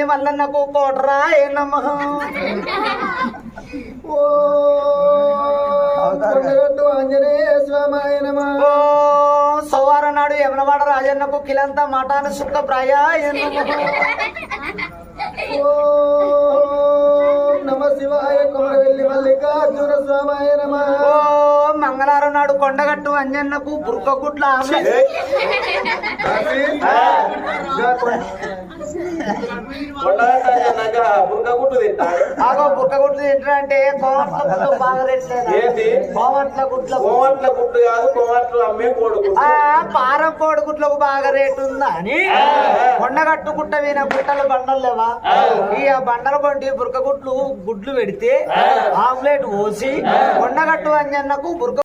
పల్లి మల్లన్నకు కోటరా ఏ నమః ఓ ఆంజనేయ స్వామాయ నమః ఓ సోవారం నాడు యమనవాడ రాజన్నకు కిలంతా మఠాన సుక్క ప్రాయ ఏ నమః ఓ నమ శివాయ కొమరవెల్లి మల్లికార్జున స్వామాయ నమః ఓ మంగళవారం నాడు కొండగట్టు అంజన్నకు బుర్కగుట్ల ఆమ్లెట్ ఆగో బుర్కగుట్లు తింటారంటే కోమట్ల గుట్లు బాగా కోమట్ల గుట్లు కోమట్ల గుట్టు కాదు కోమట్లు అమ్మే కోడుగుట్టు పారం కోడిగుట్లకు బాగా రేటు ఉందా అని కొండగట్టు గుట్ట మీద గుట్టలు బండలు లేవా ఈ బండలు కొండి బుర్కగుట్లు గుడ్లు పెడితే ఆమ్లెట్ పోసి కొండగట్టు అంజన్నకు బుర్క